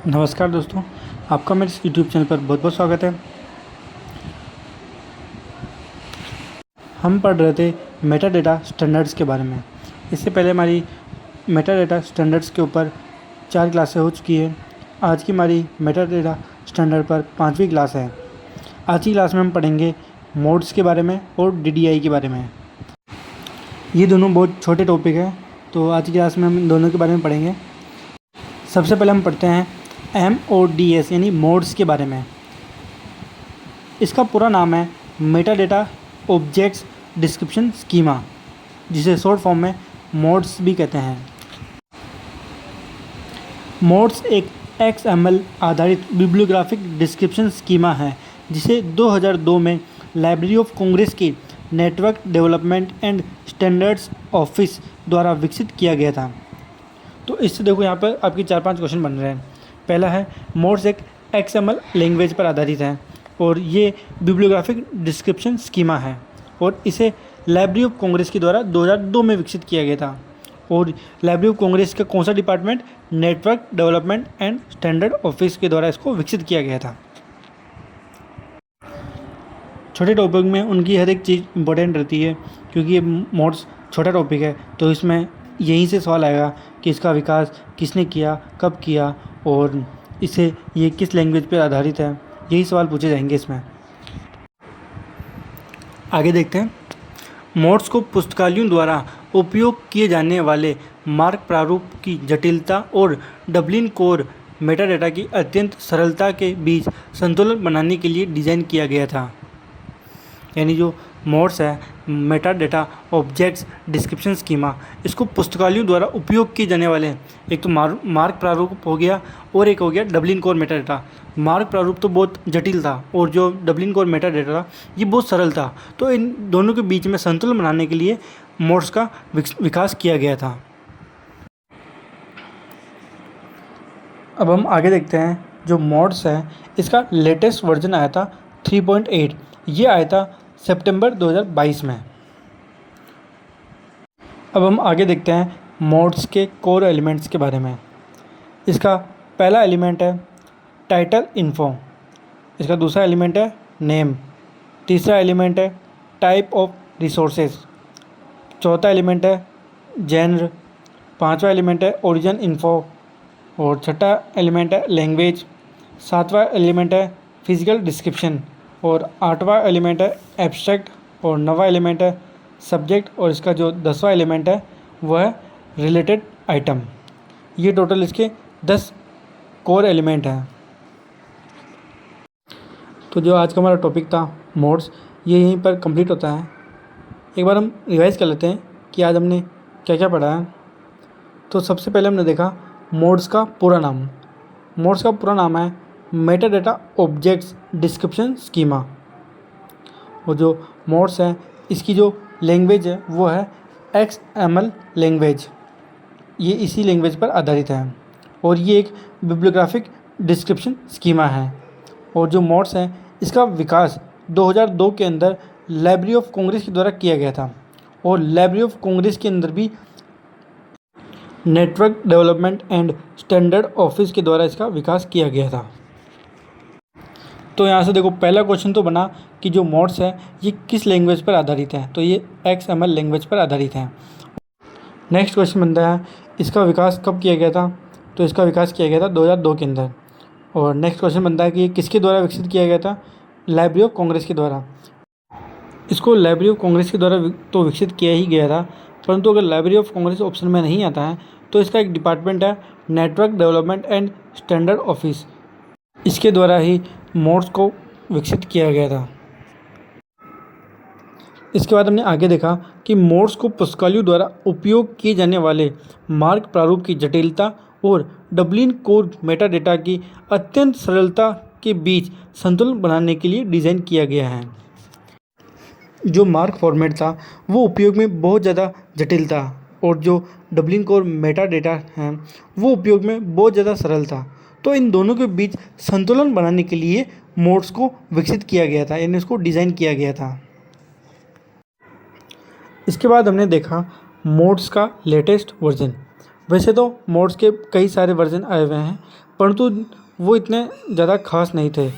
नमस्कार दोस्तों, आपका मेरे इस यूट्यूब चैनल पर बहुत बहुत स्वागत है। हम पढ़ रहे थे मेटा डेटा स्टैंडर्ड्स के बारे में। इससे पहले हमारी मेटा डेटा स्टैंडर्ड्स के ऊपर 4 क्लासें हो चुकी है। आज की हमारी मेटा डेटा स्टैंडर्ड पर 5वीं क्लास है। आज की क्लास में हम पढ़ेंगे मोड्स के बारे में और DDI के बारे में। ये दोनों बहुत छोटे टॉपिक हैं, तो आज की क्लास में हम इन दोनों के बारे में पढ़ेंगे। सबसे पहले हम पढ़ते हैं MODS यानी मोड्स के बारे में। इसका पूरा नाम है Meta data objects description schema, जिसे शॉर्ट फॉर्म में मोड्स भी कहते हैं। मोड्स एक XML आधारित बिब्लियोग्राफिक डिस्क्रिप्शन स्कीमा है, जिसे 2002 में लाइब्रेरी ऑफ कांग्रेस की network development and standards office द्वारा विकसित किया गया था। तो इससे देखो यहाँ पर आपके 4-5 क्वेश्चन बन रहे हैं। पहला है, मोड्स एक XML लैंग्वेज पर आधारित है और ये बिब्लियोग्राफिक डिस्क्रिप्शन स्कीमा है और इसे लाइब्रेरी ऑफ कांग्रेस के द्वारा 2002 में विकसित किया गया था। और लाइब्रेरी ऑफ कांग्रेस का कौन सा department? Network development and standard office के द्वारा इसको विकसित किया गया था। छोटे टॉपिक में उनकी हर एक चीज़ इंपॉर्टेंट रहती है, क्योंकि ये मोड्स छोटा टॉपिक है, तो इसमें यहीं से सवाल आएगा कि इसका विकास किसने किया, कब किया और इसे ये किस लैंग्वेज पर आधारित है। यही सवाल पूछे जाएंगे इसमें। आगे देखते हैं। मोड्स को पुस्तकालयों द्वारा उपयोग किए जाने वाले मार्क प्रारूप की जटिलता और डबलिन कोर मेटाडेटा की अत्यंत सरलता के बीच संतुलन बनाने के लिए डिज़ाइन किया गया था। यानी जो मोड्स है Meta data objects description schema, इसको पुस्तकालयों द्वारा उपयोग किए जाने वाले, एक तो मार्क प्रारूप हो गया और एक हो गया Dublin core Meta data. Mark प्रारूप तो बहुत जटिल था और जो डबलिन कोर मेटा डेटा था ये बहुत सरल था। तो इन दोनों के बीच में संतुलन बनाने के लिए मोड्स का विकास किया गया था। अब हम आगे देखते हैं। जो मोड्स है इसका लेटेस्ट वर्जन आया था 3.8। ये आया था सितंबर 2022 में। अब हम आगे देखते हैं मोड्स के कोर एलिमेंट्स के बारे में। इसका पहला एलिमेंट है टाइटल इन्फो, इसका दूसरा एलिमेंट है नेम, तीसरा एलिमेंट है टाइप ऑफ रिसोर्सेज, चौथा एलिमेंट है जेनर, पांचवा एलिमेंट है ओरिजिन इन्फो और छठा एलिमेंट है लैंग्वेज, सातवां एलिमेंट है फिजिकल डिस्क्रिप्शन और आठवां एलिमेंट है एब्स्ट्रैक्ट और नौवां एलिमेंट है सब्जेक्ट और इसका जो 10वां एलिमेंट है वह है रिलेटेड आइटम। ये टोटल इसके 10 कोर एलिमेंट हैं। तो जो आज का हमारा टॉपिक था मोड्स, ये यहीं पर कंप्लीट होता है। एक बार हम रिवाइज कर लेते हैं कि आज हमने क्या क्या पढ़ा है। तो सबसे पहले हमने देखा मोड्स का पूरा नाम। मोड्स का पूरा नाम है Meta data objects description schema. और जो मोड्स है इसकी जो लैंग्वेज है वो है XML लैंग्वेज। ये इसी लैंग्वेज पर आधारित है और ये एक बिब्लियोग्राफिक डिस्क्रिप्शन स्कीमा है। और जो मोड्स है इसका विकास 2002 के अंदर लाइब्रेरी ऑफ कांग्रेस के द्वारा किया गया था और लाइब्रेरी ऑफ कांग्रेस के अंदर भी network development and standard office के द्वारा इसका विकास किया गया था। तो यहाँ से देखो पहला क्वेश्चन तो बना कि जो मोड्स है ये किस लैंग्वेज पर आधारित है, तो ये XML लैंग्वेज पर आधारित है। नेक्स्ट क्वेश्चन बनता है इसका विकास कब किया गया था, तो इसका विकास किया गया था 2002 के अंदर। और नेक्स्ट क्वेश्चन बनता है कि ये किसके द्वारा विकसित किया गया था, लाइब्रेरी ऑफ कांग्रेस के द्वारा। इसको लाइब्रेरी ऑफ कांग्रेस के द्वारा तो विकसित किया ही गया था, परंतु अगर लाइब्रेरी ऑफ कांग्रेस ऑप्शन में नहीं आता है तो इसका एक डिपार्टमेंट है network development and standard office, इसके द्वारा ही मोड्स को विकसित किया गया था। इसके बाद हमने आगे देखा कि मोड्स को पुस्तकालयों द्वारा उपयोग किए जाने वाले मार्क प्रारूप की जटिलता और डबलिन कोर मेटा डेटा की अत्यंत सरलता के बीच संतुलन बनाने के लिए डिज़ाइन किया गया है। जो मार्क फॉर्मेट था वो उपयोग में बहुत ज़्यादा जटिल था और जो डबलिन कोर मेटा डेटा है वो उपयोग में बहुत ज़्यादा सरल था। तो इन दोनों के बीच संतुलन बनाने के लिए मोड्स को विकसित किया गया था, यानी इसको डिज़ाइन किया गया था। इसके बाद हमने देखा मोड्स का लेटेस्ट वर्जन। वैसे तो मोड्स के कई सारे वर्जन आए हुए हैं, परंतु वो इतने ज़्यादा खास नहीं थे।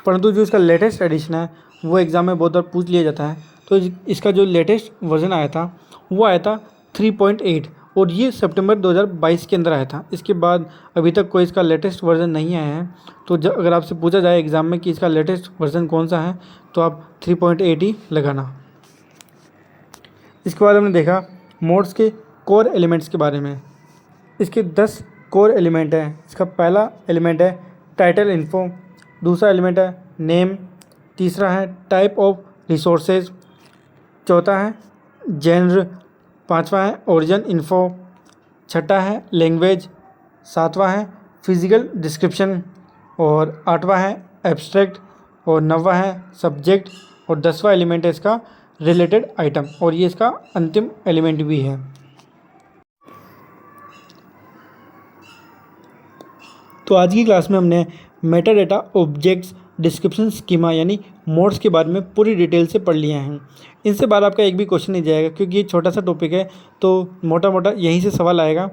परंतु जो इसका लेटेस्ट एडिशन है वो एग्ज़ाम में बहुत बार पूछ लिया जाता है। तो इसका जो लेटेस्ट वर्ज़न आया था वो आया था 3.8 और ये सितंबर 2022 के अंदर आया था। इसके बाद अभी तक कोई इसका लेटेस्ट वर्ज़न नहीं आया है। तो अगर आपसे पूछा जाए एग्ज़ाम में कि इसका लेटेस्ट वर्ज़न कौन सा है तो आप 3.8 ही लगाना। इसके बाद हमने देखा मोड्स के कोर एलिमेंट्स के बारे में। इसके 10 कोर एलिमेंट हैं। इसका पहला एलिमेंट है टाइटल इन्फो, दूसरा एलिमेंट है नेम, तीसरा है टाइप ऑफ रिसोर्सेज, चौथा है जेनर, पांचवा है ओरिजिन इन्फो, छठा है लैंग्वेज, सातवां है फिजिकल डिस्क्रिप्शन और आठवां है एब्स्ट्रैक्ट और नौवां है सब्जेक्ट और 10वां एलिमेंट है इसका रिलेटेड आइटम और ये इसका अंतिम एलिमेंट भी है। तो आज की क्लास में हमने Meta data objects description schema यानी मोड्स के बारे में पूरी डिटेल से पढ़ लिए हैं। इनसे बाहर आपका एक भी क्वेश्चन नहीं जाएगा क्योंकि ये छोटा सा टॉपिक है तो मोटा मोटा यहीं से सवाल आएगा।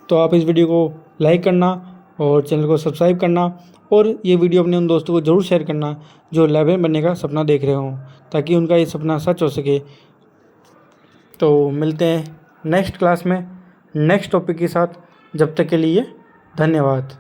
तो आप इस वीडियो को लाइक करना और चैनल को सब्सक्राइब करना और ये वीडियो अपने उन दोस्तों को ज़रूर शेयर करना जो लाइब्रेरियन बनने का सपना देख रहे हों ताकि उनका ये सपना सच हो सके। तो मिलते हैं नेक्स्ट क्लास में नेक्स्ट टॉपिक के साथ। जब तक के लिए धन्यवाद।